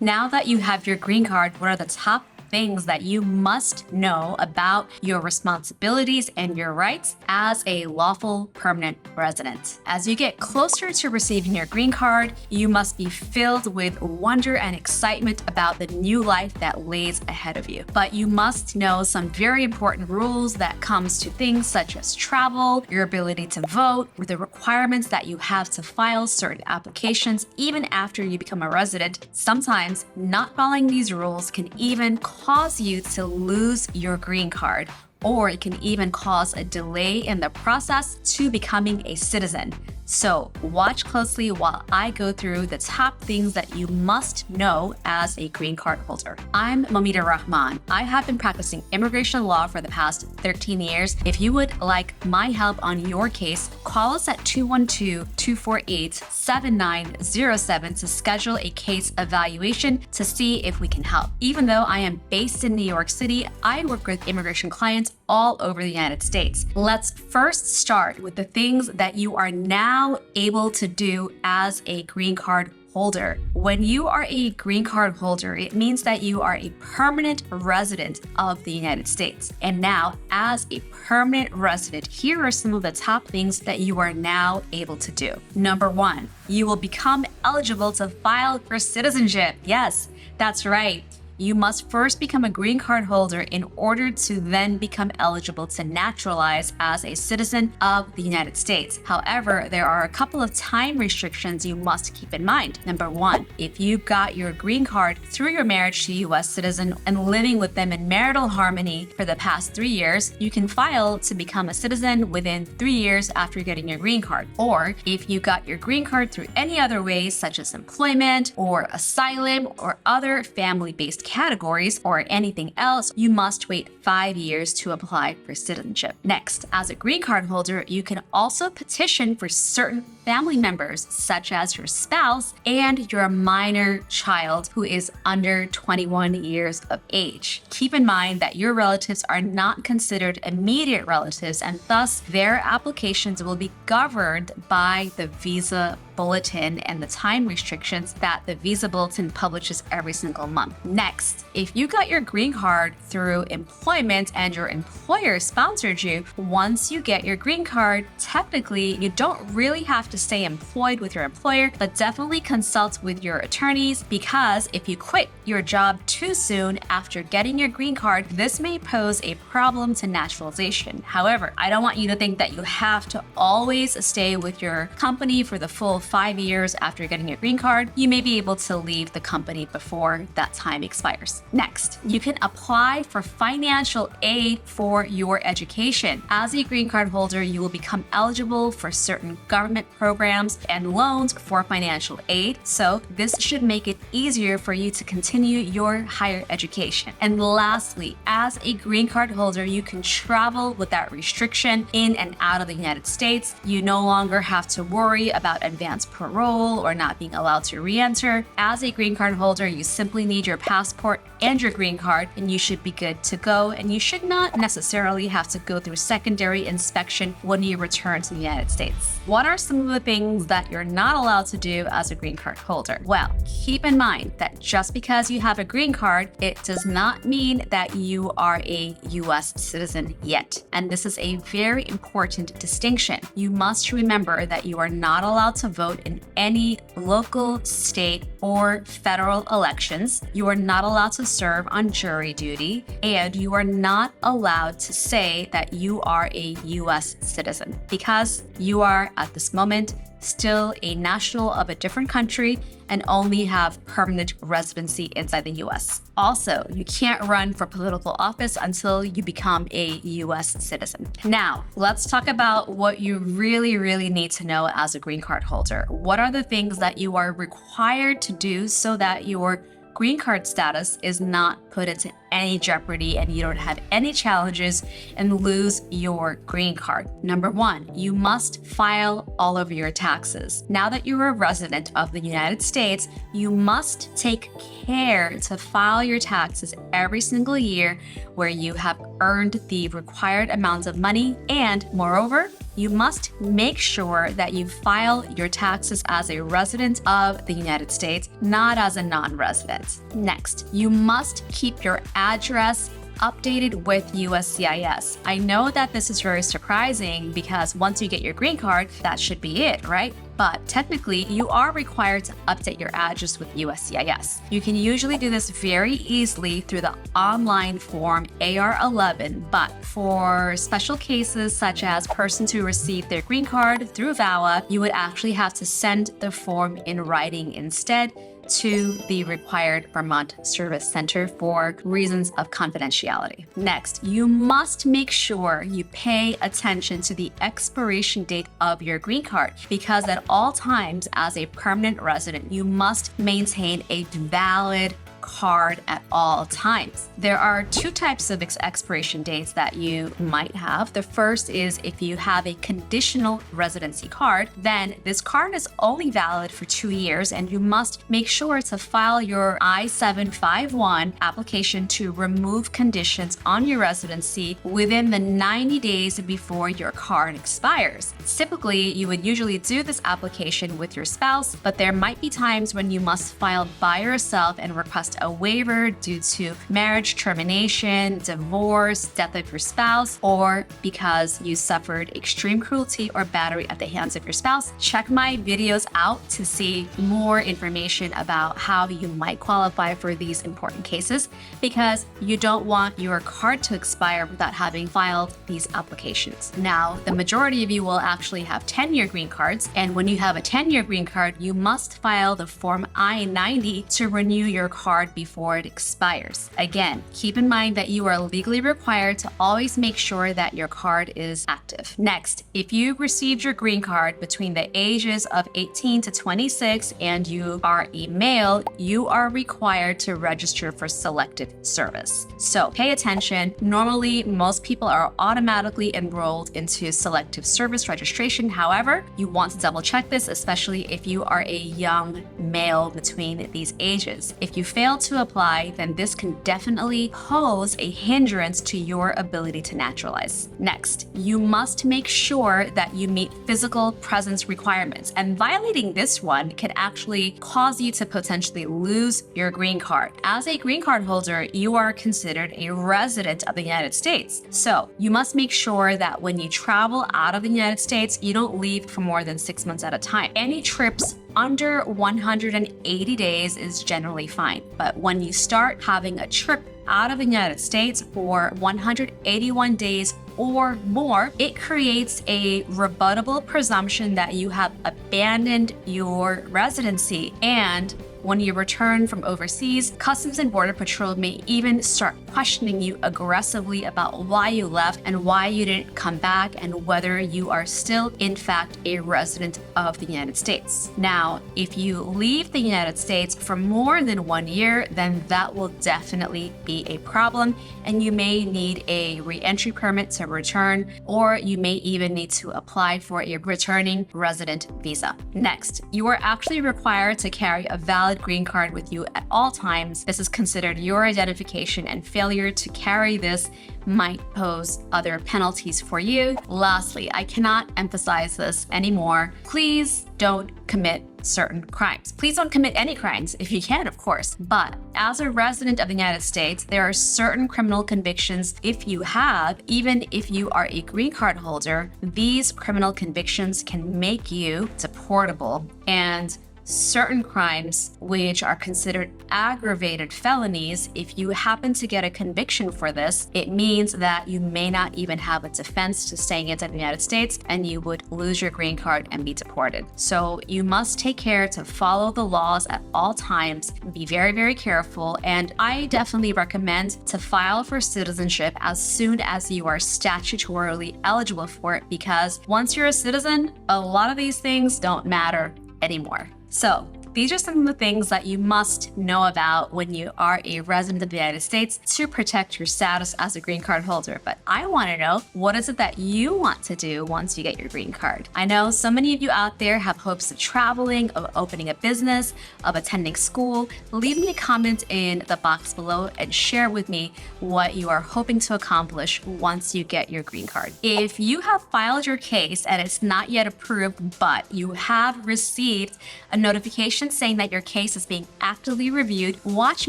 Now that you have your green card, what are the top things that you must know about your responsibilities and your rights as a lawful permanent resident? As you get closer to receiving your green card, you must be filled with wonder and excitement about the new life that lays ahead of you. But you must know some very important rules that comes to things such as travel, your ability to vote, the requirements that you have to file certain applications even after you become a resident. Sometimes not following these rules can even cause you to lose your green card, or it can even cause a delay in the process to becoming a citizen. So watch closely while I go through the top things that you must know as a green card holder. I'm Moumita Rahman. I have been practicing immigration law for the past 13 years. If you would like my help on your case, call us at 212-248-7907 to schedule a case evaluation to see if we can help. Even though I am based in New York City, I work with immigration clients all over the United States. Let's first start with the things that you are now able to do as a green card holder. When you are a green card holder, it means that you are a permanent resident of the United States. And now, as a permanent resident, here are some of the top things that you are now able to do. Number one, you will become eligible to file for citizenship. Yes, that's right. You must first become a green card holder in order to then become eligible to naturalize as a citizen of the United States. However, there are a couple of time restrictions you must keep in mind. Number one, if you got your green card through your marriage to a U.S. citizen and living with them in marital harmony for the past 3 years, you can file to become a citizen within 3 years after getting your green card. Or if you got your green card through any other ways, such as employment or asylum or other family-based categories or anything else, you must wait 5 years to apply for citizenship. Next, as a green card holder, you can also petition for certain family members, such as your spouse and your minor child who is under 21 years of age. Keep in mind that your relatives are not considered immediate relatives, and thus their applications will be governed by the visa bulletin and the time restrictions that the visa bulletin publishes every single month. Next, if you got your green card through employment and your employer sponsored you, once you get your green card, technically you don't really have to stay employed with your employer, but definitely consult with your attorneys, because if you quit your job too soon after getting your green card, this may pose a problem to naturalization. However, I don't want you to think that you have to always stay with your company for the full 5 years after getting your green card. You may be able to leave the company before that time expires. Next, you can apply for financial aid for your education. As a green card holder, you will become eligible for certain government programs and loans for financial aid. So this should make it easier for you to continue your higher education. And lastly, as a green card holder, you can travel without restriction in and out of the United States. You no longer have to worry about advanced parole or not being allowed to re-enter. As a green card holder, you simply need your passport and your green card, and you should be good to go. And you should not necessarily have to go through secondary inspection when you return to the United States. What are some of the things that you're not allowed to do as a green card holder? Well, keep in mind that just because you have a green card, it does not mean that you are a U.S. citizen yet. And this is a very important distinction. You must remember that you are not allowed to vote in any local, state, or federal elections. You are not allowed to serve on jury duty, and you are not allowed to say that you are a U.S. citizen, because you are, at this moment, still a national of a different country and only have permanent residency inside the U.S. Also, you can't run for political office until you become a U.S. citizen. Now, let's talk about what you really need to know as a green card holder. What are the things that you are required to do so that your green card status is not put into any jeopardy and you don't have any challenges and lose your green card? Number one, you must file all of your taxes. Now that you're a resident of the United States, you must take care to file your taxes every single year where you have earned the required amount of money. And moreover, you must make sure that you file your taxes as a resident of the United States, not as a non-resident. Next, you must keep your address updated with USCIS. I know that this is very surprising because once you get your green card, that should be it, right? But technically, you are required to update your address with USCIS. You can usually do this very easily through the online form AR11, but for special cases such as persons who receive their green card through VAWA, you would actually have to send the form in writing instead to the required Vermont Service Center for reasons of confidentiality. Next, you must make sure you pay attention to the expiration date of your green card because at all times as a permanent resident, you must maintain a valid card at all times. There are two types of expiration dates that you might have. The first is if you have a conditional residency card, then this card is only valid for 2 years and you must make sure to file your I-751 application to remove conditions on your residency within the 90 days before your card expires. Typically, you would usually do this application with your spouse, but there might be times when you must file by yourself and request a waiver due to marriage termination, divorce, death of your spouse, or because you suffered extreme cruelty or battery at the hands of your spouse. Check my videos out to see more information about how you might qualify for these important cases because you don't want your card to expire without having filed these applications. Now, the majority of you will actually have 10-year green cards, and when you have a 10-year green card, you must file the Form I-90 to renew your card before it expires. Again, keep in mind that you are legally required to always make sure that your card is active. Next, if you received your green card between the ages of 18 to 26 and you are a male, you are required to register for selective service. So pay attention. Normally, most people are automatically enrolled into selective service registration. However, you want to double check this, especially if you are a young male between these ages. If you fail to apply, then this can definitely pose a hindrance to your ability to naturalize. Next, you must make sure that you meet physical presence requirements, and violating this one can actually cause you to potentially lose your green card. As a green card holder, you are considered a resident of the United States. So you must make sure that when you travel out of the United States, you don't leave for more than 6 months at a time. Any trips under 180 days is generally fine. But when you start having a trip out of the United States for 181 days or more, it creates a rebuttable presumption that you have abandoned your residency. And when you return from overseas, Customs and Border Patrol may even start questioning you aggressively about why you left and why you didn't come back and whether you are still, in fact, a resident of the United States. Now, if you leave the United States for more than 1 year, then that will definitely be a problem, and you may need a re-entry permit to return, or you may even need to apply for a returning resident visa. Next, you are actually required to carry a valid green card with you at all times. This is considered your identification, and failure to carry this might pose other penalties for you. Lastly, I cannot emphasize this anymore. Please don't commit certain crimes. Please don't commit any crimes if you can, of course. But as a resident of the United States, there are certain criminal convictions if you have, even if you are a green card holder, these criminal convictions can make you deportable. And certain crimes, which are considered aggravated felonies, if you happen to get a conviction for this, it means that you may not even have a defense to staying inside the United States and you would lose your green card and be deported. So you must take care to follow the laws at all times, be very, very careful. And I definitely recommend to file for citizenship as soon as you are statutorily eligible for it, because once you're a citizen, a lot of these things don't matter anymore. So these are some of the things that you must know about when you are a resident of the United States to protect your status as a green card holder. But I want to know, what is it that you want to do once you get your green card? I know so many of you out there have hopes of traveling, of opening a business, of attending school. Leave me a comment in the box below and share with me what you are hoping to accomplish once you get your green card. If you have filed your case and it's not yet approved, but you have received a notification saying that your case is being actively reviewed, watch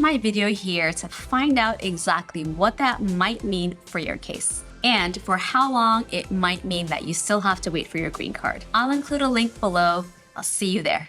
my video here to find out exactly what that might mean for your case and for how long it might mean that you still have to wait for your green card. I'll include a link below. I'll see you there.